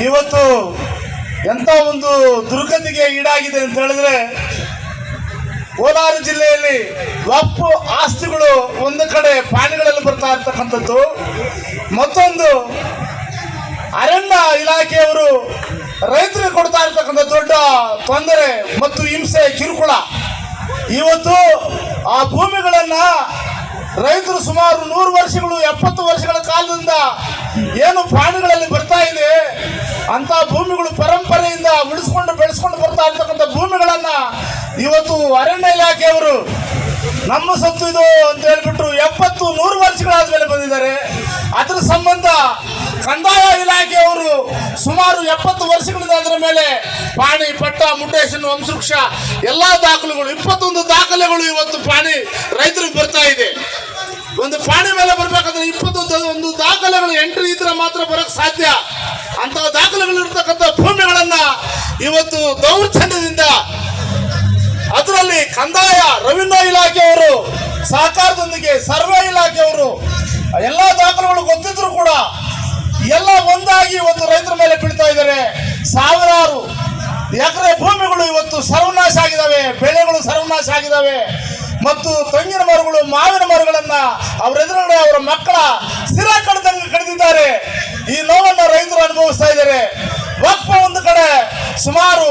ಇವತ್ತು ಎಂಥ ಒಂದು ದುರ್ಗತಿಗೆ ಈಡಾಗಿದೆ ಅಂತ ಹೇಳಿದ್ರೆ, ಕೋಲಾರ ಜಿಲ್ಲೆಯಲ್ಲಿ ವಕ್ಫ್ ಆಸ್ತಿಗಳು ಒಂದು ಕಡೆ ಪಾಣಿಗಳಲ್ಲಿ ಬರ್ತಾ ಇರ್ತಕ್ಕಂಥದ್ದು, ಮತ್ತೊಂದು ಅರಣ್ಯ ಇಲಾಖೆಯವರು ರೈತರಿಗೆ ಕೊಡ್ತಾ ಇರ್ತಕ್ಕಂಥ ದೊಡ್ಡ ತೊಂದರೆ ಮತ್ತು ಹಿಂಸೆ ಕಿರುಕುಳ. ಇವತ್ತು ಆ ಭೂಮಿಗಳನ್ನು ರೈತರು ಸುಮಾರು 100 ವರ್ಷಗಳು 70 ವರ್ಷಗಳ ಕಾಲದಿಂದ ಏನು ಪಾಣಿಗಳಲ್ಲಿ ಬರ್ತಾ ಇದೆ ಅಂತ ಭೂಮಿಗಳು ಪರಂಪರೆಯಿಂದ ಉಳಿಸ್ಕೊಂಡು ಬೆಳೆಸ್ಕೊಂಡು ಬರ್ತಾ ಇರ್ತಕ್ಕಂಥ ಭೂಮಿಗಳನ್ನು ಇವತ್ತು ಅರಣ್ಯ ಇಲಾಖೆಯವರು ನಮ್ಮ ಸತ್ತು ಇದು ಅಂತ ಹೇಳ್ಬಿಟ್ಟು 70-100 ವರ್ಷಗಳಾದ್ಮೇಲೆ ಬಂದಿದ್ದಾರೆ. ಅದರ ಸಂಬಂಧ ಕಂದಾಯ ಇಲಾಖೆಯವರು ಸುಮಾರು 70 ವರ್ಷಗಳಿಂದ ಅದರ ಮೇಲೆ ಪಾಣಿ, ಪಟ್ಟ, ಮುಟೇಶನ್, ವಂಶವೃಕ್ಷ ಎಲ್ಲ ದಾಖಲೆಗಳು 21 ದಾಖಲೆಗಳು ಇವತ್ತು ಪಾಣಿ ರೈತರಿಗೆ ಬರ್ತಾ ಇದೆ. ಒಂದು ಪಾಣಿ ಮೇಲೆ ಬರ್ಬೇಕಾದ್ರೆ 21 ದಾಖಲೆಗಳು ಎಂಟ್ರಿ ಇದ್ರೆ ಮಾತ್ರ ಬರಕ್ ಸಾಧ್ಯ. ಅಂತಹ ದಾಖಲೆಗಳು ಇರ್ತಕ್ಕಂಥ ಭೂಮಿಗಳನ್ನ ಇವತ್ತು ದೌರ್ಜನ್ಯದಿಂದ, ಅದರಲ್ಲಿ ಕಂದಾಯ ರೆವಿನ್ಯೂ ಇಲಾಖೆಯವರು ಸಹಕಾರದೊಂದಿಗೆ ಸರ್ವೆ ಇಲಾಖೆಯವರು ಎಲ್ಲ ದಾಖಲೆಗಳು ಗೊತ್ತಿದ್ರು ಕೂಡ ಎಲ್ಲ ಒಂದಾಗಿ ಇವತ್ತು ರೈತರ ಮೇಲೆ ಬೀಳ್ತಾ ಇದ್ದಾರೆ. ಸಾವಿರಾರು ಎಕರೆ ಭೂಮಿಗಳು ಇವತ್ತು ಸರ್ವನಾಶ ಆಗಿದ್ದಾವೆ, ಬೆಳೆಗಳು ಸರ್ವನಾಶ ಆಗಿದ್ದಾವೆ. ಮತ್ತು ತೆಂಗಿನ ಮರಗಳು, ಮಾವಿನ ಮರಗಳನ್ನ ಅವರ ಎದುರುಗಡೆ ಅವರ ಮಕ್ಕಳ ಸ್ಥಿರ ಕಡ್ದಂಗೆ ಕಡಿದಿದ್ದಾರೆ. ಈ ನೋವನ್ನು ರೈತರು ಅನುಭವಿಸ್ತಾ ಇದ್ದಾರೆ. ವಕ್ಫ್ ಒಂದು ಕಡೆ ಸುಮಾರು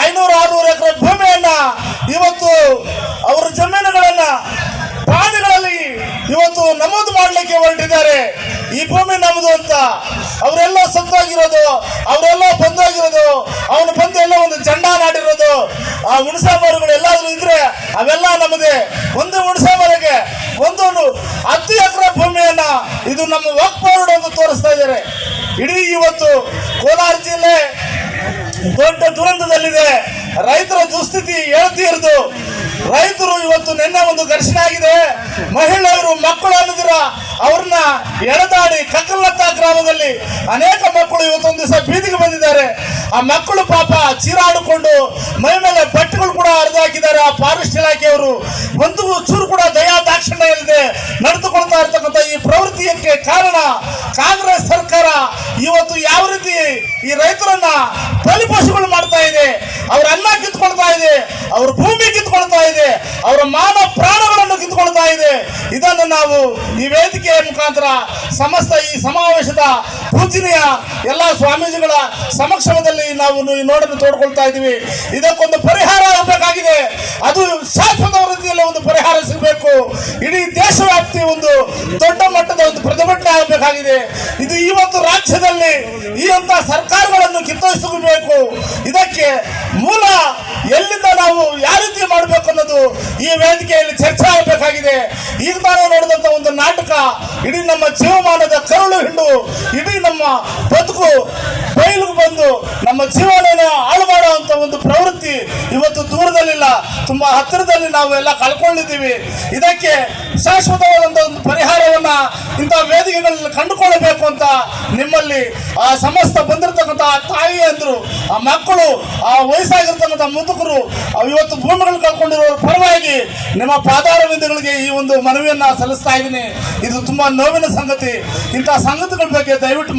500-600 ಎಕರೆ ಭೂಮಿಯನ್ನ ಇವತ್ತು ಅವರ ಜಮೀನುಗಳನ್ನ ಪಾಣಿಗಳಲ್ಲಿ ಇವತ್ತು ನಮೂದು ಮಾಡಲಿಕ್ಕೆ ಹೊರಟಿದ್ದಾರೆ. ಈ ಭೂಮಿ ನಮ್ಮದು ಅಂತ ಅವರೆಲ್ಲ ಸತ್ತಾಗಿರೋದು, ಅವರೆಲ್ಲ ಬಂದಾಗಿರೋದು, ಅವನು ಬಂದು ಎಲ್ಲ ಒಂದು ಜಂಡ ನಾಡಿರೋದು. ಆ ಹುಣಸೆ ಮರಗಳು ಎಲ್ಲಾದ್ರೂ ಇದ್ರೆ ಅವೆಲ್ಲ ನಮ್ಮದೇ. ಒಂದು ಹುಣಸೆ ಮರಕ್ಕೆ 10 ಎಕರೆ ಭೂಮಿಯನ್ನ ಇದು ನಮ್ಮ ವಕ್ಫ್ ಬೋರ್ಡ್ ಅಂತ ತೋರಿಸ್ತಾ ಇದ್ದಾರೆ. ಇಡೀ ಇವತ್ತು ಕೋಲಾರ ಜಿಲ್ಲೆ ದೊಡ್ಡ ದುರಂತದಲ್ಲಿದೆ. ರೈತರ ದುಸ್ಥಿತಿ ಹೇಳ್ತೀರದು. ರೈತರು ಇವತ್ತು ನಿನ್ನೆ ಒಂದು ಘರ್ಷಣೆ ಆಗಿದೆ. ಮಹಿಳೆಯರು, ಮಕ್ಕಳು ಅನ್ನೋದಿರ ಅವ್ರನ್ನ ಎಳೆದಾಡಿ ಕಕ್ಕಲತ್ತ ಗ್ರಾಮದಲ್ಲಿ ಅನೇಕ ಮಕ್ಕಳು ಇವತ್ತೊಂದು ದಿವಸ ಬೀದಿಗೆ ಬಂದಿದ್ದಾರೆ. ಆ ಮಕ್ಕಳು ಪಾಪ ಚೀರಾಡಿಕೊಂಡು ಮೈ ಮೇಲೆ ಬಟ್ಟೆಗಳು ಕೂಡ ಹರಿದು ಹಾಕಿದ್ದಾರೆ. ಆ ಫಾರೆಸ್ಟ್ ಇಲಾಖೆಯವರು ಒಂದು ಚೂರು ಕೂಡ ದಯಾ ದಾಕ್ಷಿಣ್ಯ ಇಲ್ಲದೆ ನಡೆದುಕೊಳ್ತಾ ಇರ್ತಕ್ಕಂಥ ಈ ಪ್ರವೃತ್ತಿಯಕ್ಕೆ ಕಾರಣ ಕಾಂಗ್ರೆಸ್ ಸರ್ಕಾರ. ಇವತ್ತು ಯಾವ ರೀತಿ ಈ ರೈತರನ್ನ ಬಲಿಪಶುಗಳು ಮಾಡ್ತಾ ಇದೆ, ಅವ್ರ ಅನ್ನ ಕಿತ್ಕೊಳ್ತಾ ಇದೆ, ಅವ್ರ ಭೂಮಿ ಕಿತ್ಕೊಳ್ತಾ ಇದೆ, ಅವರ ಮಾನ ಪ್ರಾಣಗಳನ್ನು ಕಿತ್ಕೊಳ್ತಾ ಇದೆ. ಇದನ್ನು ನಾವು ಈ ವೇದಿಕೆಯ ಮುಖಾಂತರ ಸಮಸ್ತ ಈ ಸಮಾವೇಶದ ಪೂಜನೀಯ ಎಲ್ಲ ಸ್ವಾಮೀಜಿಗಳ ಸಮಕ್ಷಮದಲ್ಲಿ ನಾವು ಈ ನೋಡನ್ನು ತೋಡ್ಕೊಳ್ತಾ ಇದ್ದೀವಿ. ಇದಕ್ಕೊಂದು ಪರಿಹಾರ ಆಗಬೇಕಾಗಿದೆ. ಅದು ಶಾಶ್ವತ ರೀತಿಯಲ್ಲಿ ಒಂದು ಪರಿಹಾರ ಸಿಗಬೇಕು. ಇಡೀ ದೇಶವ್ಯಾಪ್ತಿ ಒಂದು ದೊಡ್ಡ ಮಟ್ಟದ ಒಂದು ಪ್ರತಿಭಟನೆ ಆಗಬೇಕಾಗಿದೆ. ಇದು ಇವತ್ತು ರಾಜ್ಯದಲ್ಲಿ ಈ ಅಂತ ಸರ್ಕಾರಗಳನ್ನು ಕಿತ್ತೊಯ್ಸಬೇಕು. ಇದಕ್ಕೆ ಮೂಲ ಎಲ್ಲಿಂದ ನಾವು ಯಾವ ರೀತಿ ಮಾಡಬೇಕು ಅನ್ನೋದು ಈ ವೇದಿಕೆಯಲ್ಲಿ ಚರ್ಚೆ ಆಗಬೇಕಾಗಿದೆ. ಈಗ ತಾನೇ ನೋಡಿದಂಥ ಒಂದು ನಾಟಕ ಇಡೀ ನಮ್ಮ ಜೀವಮಾನದ ಕರುಳು ಹಿಂಡು, ಇಡೀ ನಮ್ಮ ಬದುಕು ಬಯಲಿಗೆ ಬಂದು ನಮ್ಮ ಜೀವನ ಹಾಳು ಮಾಡುವಂಥ ಒಂದು ಪ್ರವೃತ್ತಿ ಇವತ್ತು ದೂರದಲ್ಲಿಲ್ಲ, ತುಂಬಾ ಹತ್ತಿರದಲ್ಲಿ ನಾವು ಎಲ್ಲ ಕಳ್ಕೊಂಡಿದ್ದೀವಿ. ಇದಕ್ಕೆ ಶಾಶ್ವತವಾದಂಥ ಒಂದು ಪರಿಹಾರವನ್ನ ಇಂಥ ವೇದಿಕೆಗಳಲ್ಲಿ ಕಂಡುಕೊಳ್ಳಬೇಕು ಅಂತ ನಿಮ್ಮಲ್ಲಿ ಆ ಸಮಸ್ತ ಬಂದಿರತಕ್ಕಂಥ ತಾಯಿ ಅಂದ್ರು, ಆ ಮಕ್ಕಳು, ಆ ವಯಸ್ಸಾಗಿರ್ತಕ್ಕಂಥ ಮುದುಕರು, ಇವತ್ತು ಭೂಮಿಗಳು ಕಳ್ಕೊಂಡಿರೋರ ಪರವಾಗಿ ನಿಮ್ಮ ಪಾದಾರವಿಂದಗಳಿಗೆ ಈ ಒಂದು ಮನವಿಯನ್ನ ಸಲ್ಲಿಸ್ತಾ ಇದ್ದೀನಿ. ಇದು ತುಂಬಾ ನೋವಿನ ಸಂಗತಿ. ಇಂಥ ಸಂಗತಿಗಳ ಬಗ್ಗೆ ದಯವಿಟ್ಟು